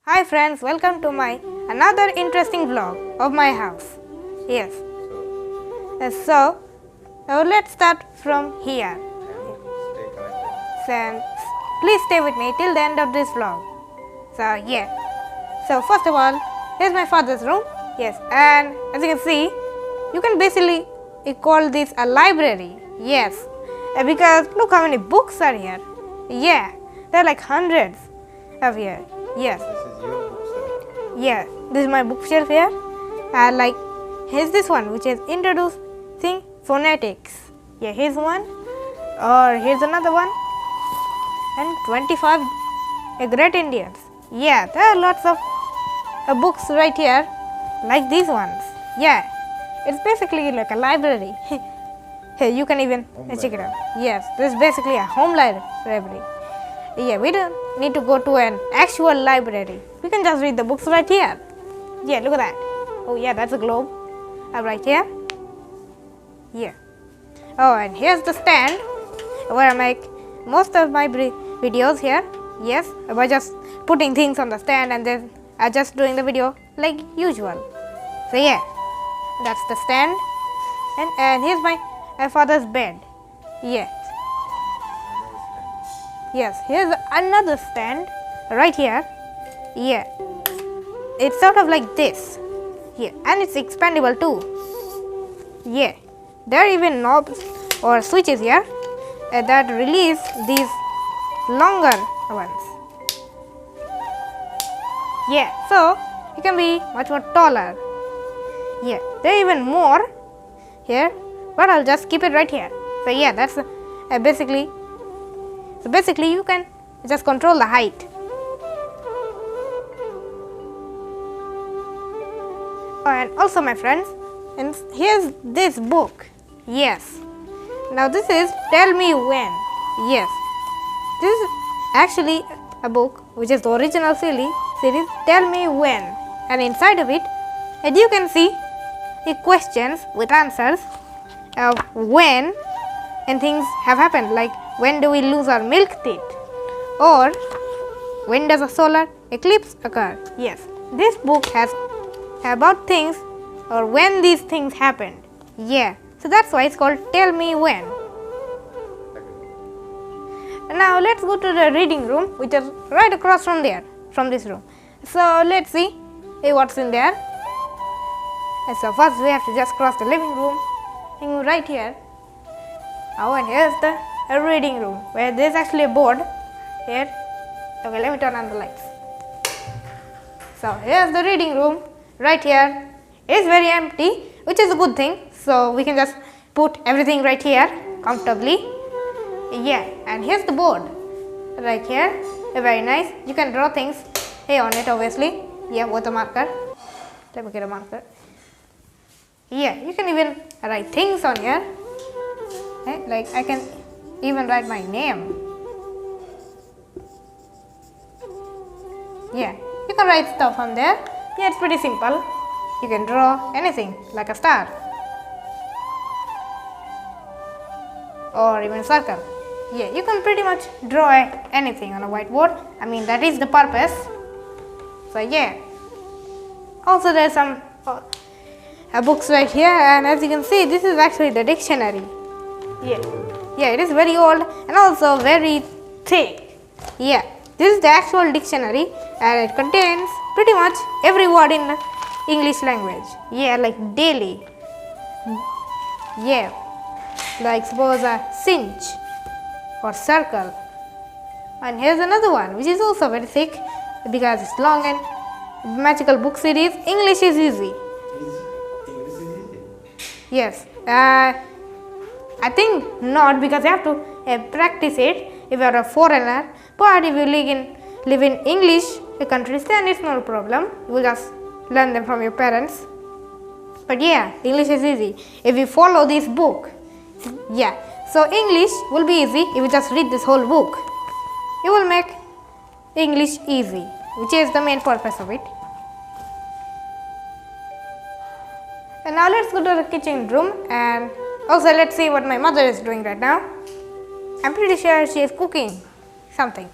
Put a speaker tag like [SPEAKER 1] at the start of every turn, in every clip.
[SPEAKER 1] Hi friends, welcome to my another interesting vlog of my house. Yes. So let's start from here. And please stay with me till the end of this vlog. So yeah. So first of all, here's my father's room. Yes, and as you can see, you can basically call this a library. Yes, because look how many books are here. Yeah, there are like hundreds of here. Yes.
[SPEAKER 2] This is your book, sir.
[SPEAKER 1] Yeah, this is my bookshelf here. And like, here's this one which is introducing phonetics. Yeah, here's one. Or here's another one. And 25 great Indians. Yeah, there are lots of books right here, like these ones. Yeah, it's basically like a library. Here, you can even check it out. Yes, this is basically a home library. Yeah, we don't need to go to an actual library. We can just read the books right here. Yeah, look at that. Oh yeah, that's a globe. Right here. Yeah. Oh, and here's the stand where I make most of my videos here. Yes, by just putting things on the stand and then just doing the video like usual. So yeah, that's the stand. And here's my father's bed. Yes. Yes, here's another stand right here. Yeah, it's sort of like this. Yeah, and it's expandable too. Yeah, there are even knobs or switches here that release these longer ones. Yeah, so it can be much more taller. Yeah, there are even more here, but I'll just keep it right here. So yeah, that's basically. So basically, you can just control the height. And also, my friends, and here's this book. Yes. Now this is Tell Me When. Yes. This is actually a book which is the original series Tell Me When. And inside of it, as you can see, the questions with answers of when and things have happened, like when do we lose our milk teeth, or when does a solar eclipse occur. Yes, this book has about things or when these things happened. Yeah, so that's why it's called Tell Me When. Now let's go to the reading room, which is right across from there, from this room. So let's see what's in there. And so first we have to just cross the living room thing right here. Oh, and here's the reading room where there's actually a board here. Okay, let me turn on the lights. So here's the reading room right here. It's very empty, which is a good thing. So we can just put everything right here comfortably. Yeah, and here's the board right here. Very nice. You can draw things here on it, obviously. Yeah, with a marker. Let me get a marker. Yeah, you can even write things on here. Like I can even write my name. Yeah, you can write stuff on there. Yeah, it's pretty simple. You can draw anything like a star or even a circle. Yeah, you can pretty much draw anything on a whiteboard. I mean, that is the purpose. So yeah. Also, there's some books right here, and as you can see, this is actually the dictionary. Yeah, it is very old and also very thick. Yeah, this is the actual dictionary, and it contains pretty much every word in the English language. Yeah, like daily. Yeah, like suppose a cinch or circle. And here's another one which is also very thick because it's long, and magical book series English is easy.
[SPEAKER 2] English is easy.
[SPEAKER 1] Yes. I think not, because you have to practice it if you are a foreigner. But if you live in English countries, then it's not a problem. You will just learn them from your parents. But yeah, English is easy if you follow this book. Yeah, so English will be easy if you just read this whole book. It will make English easy, which is the main purpose of it. And now let's go to the kitchen room, and also let's see what my mother is doing right now. I'm pretty sure she is cooking something.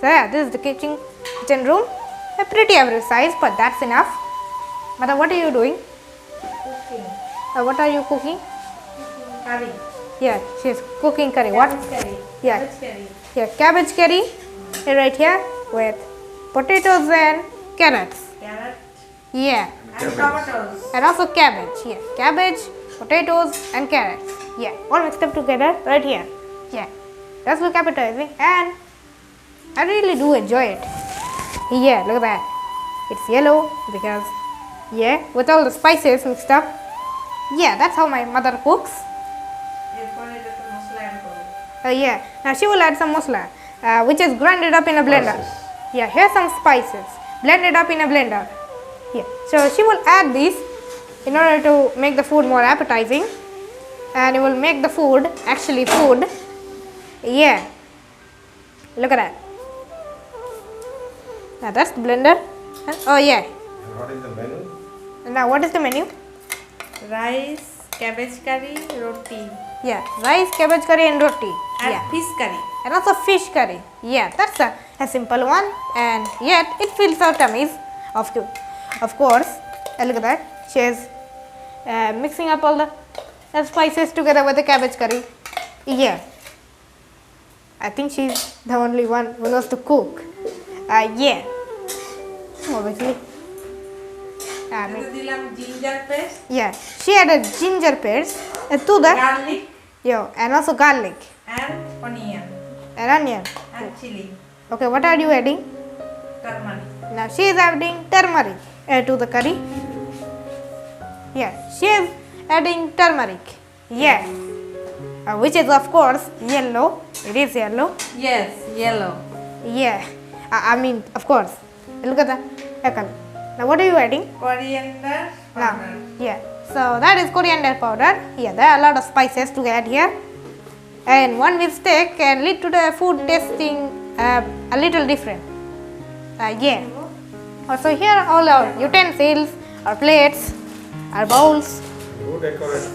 [SPEAKER 1] So yeah, this is the kitchen room, a pretty average size, but that's enough. Mother, what are you doing?
[SPEAKER 3] Cooking.
[SPEAKER 1] What are you cooking?
[SPEAKER 3] Curry.
[SPEAKER 1] Yeah, she's cooking curry. What?
[SPEAKER 3] Cabbage curry.
[SPEAKER 1] Yeah.
[SPEAKER 3] Cabbage curry.
[SPEAKER 1] Yeah, cabbage curry right here with potatoes and carrots.
[SPEAKER 3] Carrot.
[SPEAKER 1] Yeah,
[SPEAKER 3] And tomatoes.
[SPEAKER 1] and also cabbage. Yeah, cabbage, potatoes, and carrots. Yeah, all mixed up together right here. Yeah, that's look appetizing, and I really do enjoy it. Yeah, look at that. It's yellow because, yeah, with all the spices mixed up. Yeah, that's how my mother cooks.
[SPEAKER 3] এরপরে এটাতে মশলা add করব।
[SPEAKER 1] Yeah, now she will add some masala, which is grinded up in a blender.
[SPEAKER 2] Spices.
[SPEAKER 1] Yeah, here's some spices blended up in a blender. Yeah, so she will add these in order to make the food more appetizing, and it will make the food actually food. Yeah, look at that. Now that's the blender. And, oh yeah.
[SPEAKER 2] And what is the menu?
[SPEAKER 1] Now what is the menu?
[SPEAKER 3] Rice, cabbage curry, roti
[SPEAKER 1] Yeah, rice, cabbage curry, and roti.
[SPEAKER 3] আর
[SPEAKER 1] Yeah.
[SPEAKER 3] Fish curry.
[SPEAKER 1] And also fish curry. Yeah, that's a simple one, and yet it fills our tummies. Of course. Look at that. She's mixing up all the spices together with the cabbage curry. Yeah. I think she's the only one who knows to cook. Yeah. Obviously. I mean,
[SPEAKER 3] এতে দিলাম ginger paste,
[SPEAKER 1] yeah. She added ginger paste to the
[SPEAKER 3] garlic
[SPEAKER 1] and also garlic
[SPEAKER 3] and onion
[SPEAKER 1] and onion.
[SPEAKER 3] And chilli,
[SPEAKER 1] Okay, what are you adding?
[SPEAKER 3] Turmeric.
[SPEAKER 1] Now she is adding turmeric to the curry. Yeah, she is adding turmeric. Yeah, which is of course yellow. It is yellow.
[SPEAKER 3] Yes, yellow.
[SPEAKER 1] Yeah, I mean of course. Look at that color. Now what are you adding?
[SPEAKER 3] Coriander
[SPEAKER 1] Now,
[SPEAKER 3] powder.
[SPEAKER 1] yeah. So that is coriander powder. Yeah, there are a lot of spices to add here, and one mistake can lead to the food tasting a little different. Yeah. Also here are all our utensils, our plates, our bowls.
[SPEAKER 2] Who decorates?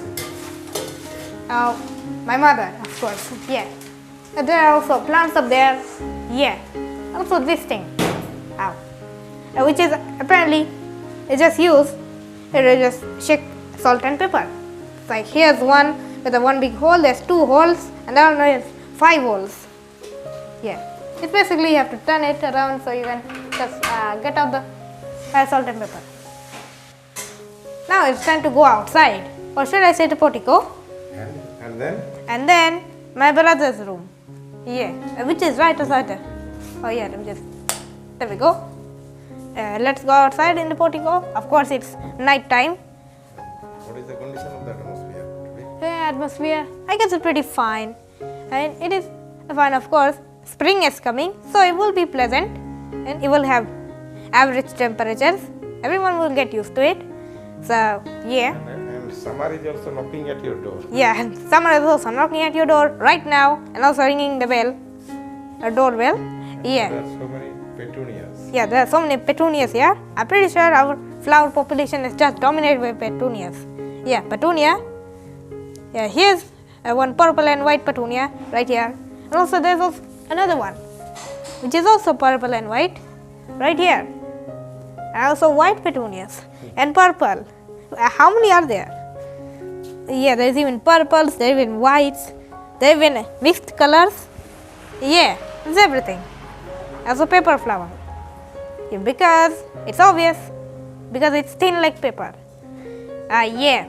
[SPEAKER 1] My mother, of course. Yeah. And there are also plants up there. Yeah. Also this thing. Ow. Which is apparently it's just used. It is just shake salt and pepper. It's like here's one with a one big hole. There's two holes, and then there's 5 holes. Yeah. It's basically you have to turn it around so you can just get out the salt and pepper. Now it's time to go outside, or should I say the portico?
[SPEAKER 2] And then?
[SPEAKER 1] And then my brother's room. Yeah, which is right outside there. Oh yeah, let me just. There we go. Let's go outside in the portico. Of course, it's night time.
[SPEAKER 2] What is the condition of the atmosphere today?
[SPEAKER 1] The atmosphere, I guess, it's pretty fine, and it is fine. Of course, spring is coming, so it will be pleasant, and it will have average temperatures. Everyone will get used to it. So yeah.
[SPEAKER 2] And summer is also knocking at your door.
[SPEAKER 1] Yeah, and summer is also knocking at your door right now and also ringing the bell, a doorbell. Yeah,
[SPEAKER 2] There are so many petunias.
[SPEAKER 1] yeah, there are so many petunias here. I'm pretty sure our flower population is just dominated by petunias. Yeah, petunia. Yeah, here's one purple and white petunia right here. And also there's also another one, which is also purple and white right here. And also white petunias and purple. How many are there? Yeah, there's even purples, there's even whites, there's even mixed colors. Yeah, it's everything. As a paper flower. Yeah, because it's obvious, because it's thin like paper. Yeah.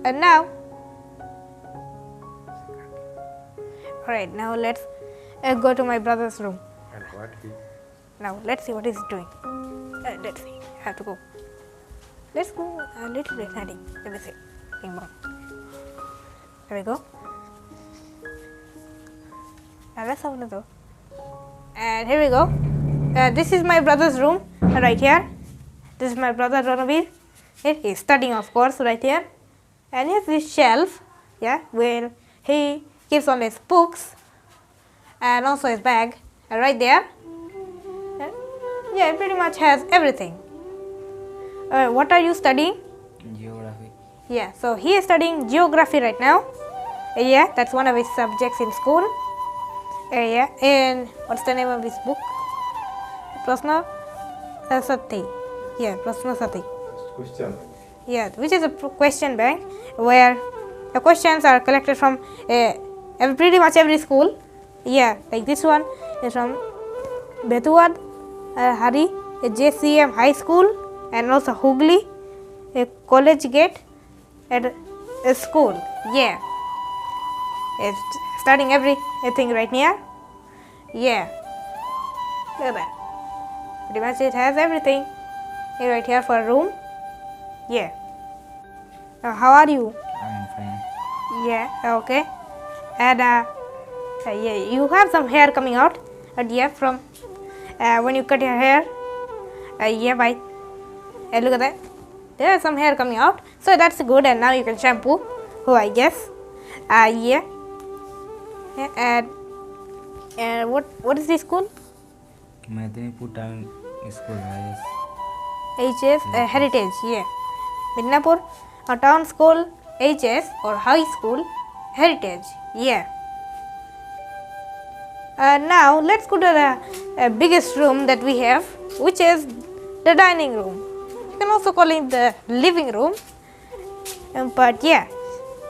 [SPEAKER 1] And now, alright, now let's go to my brother's room.
[SPEAKER 2] And what he?
[SPEAKER 1] Now let's see what he's doing. Let's see, I have to go. Let's go a little bit hiding. Let me see. Bing bong. There we go. Now let's open the door. And here we go. This is my brother's room right here. This is my brother Ranavir. He's studying, of course, right here. And here's this shelf, yeah, where he keeps all his books and also his bag right there. Yeah, it pretty much has everything. What are you studying?
[SPEAKER 4] Geography.
[SPEAKER 1] Yeah, so he is studying geography right now. Yeah, that's one of his subjects in school. Yeah, and what's the name of this book? Prashna Sati. Yeah, Prashna Sati.
[SPEAKER 2] Question.
[SPEAKER 1] Yeah, which is a question bank where the questions are collected from pretty much every school. Yeah, like this one is from Betuad, Hari, a JCM High School, and also Hooghly, a college gate, and a school. Yeah, it's starting everything right here. Yeah, look at that. Pretty much it has everything right here for a room. Yeah. How are you?
[SPEAKER 4] I'm fine.
[SPEAKER 1] Yeah, okay. And yeah, you have some hair coming out. And yeah, from when you cut your hair. Yeah, bye. Look at that. There is some hair coming out. So that's good. And now you can shampoo. Oh, I guess. Yeah. And what is this school?
[SPEAKER 4] Medinipur Town School, yes.
[SPEAKER 1] HS Heritage. Yeah. Midnapur Town School HS or High School Heritage. Yeah. Now let's go to the biggest room that we have, which is the dining room. You can also call it the living room, but yeah,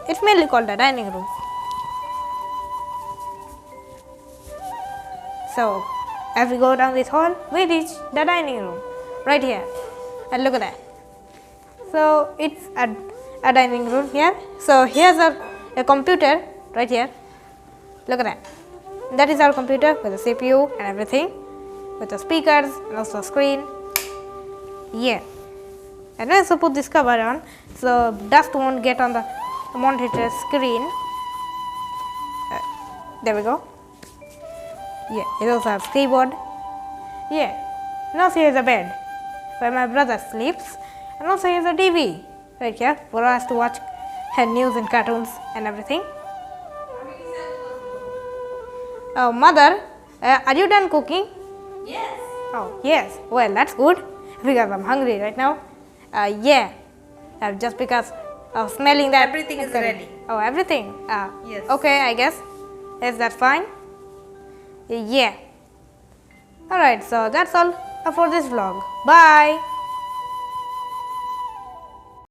[SPEAKER 1] it's mainly called the dining room. So as we go down this hall, we reach the dining room right here, and look at that. So it's a dining room here. So here's a computer right here. Look at that. That is our computer with the CPU and everything, with the speakers and also screen. Yeah. And let's put this cover on so dust won't get on the monitor screen. There we go. Yeah, it also has keyboard. Yeah. And also here's a bed where my brother sleeps. And also here's a TV right here for us to watch news and cartoons and everything. Oh, mother, are you done cooking?
[SPEAKER 3] Yes.
[SPEAKER 1] Oh, yes. Well, that's good because I'm hungry right now. Yeah, just because of smelling that.
[SPEAKER 3] Everything is ready.
[SPEAKER 1] Oh, everything?
[SPEAKER 3] Yes.
[SPEAKER 1] Okay, I guess. Is that fine? Yeah. Alright, so that's all for this vlog. Bye.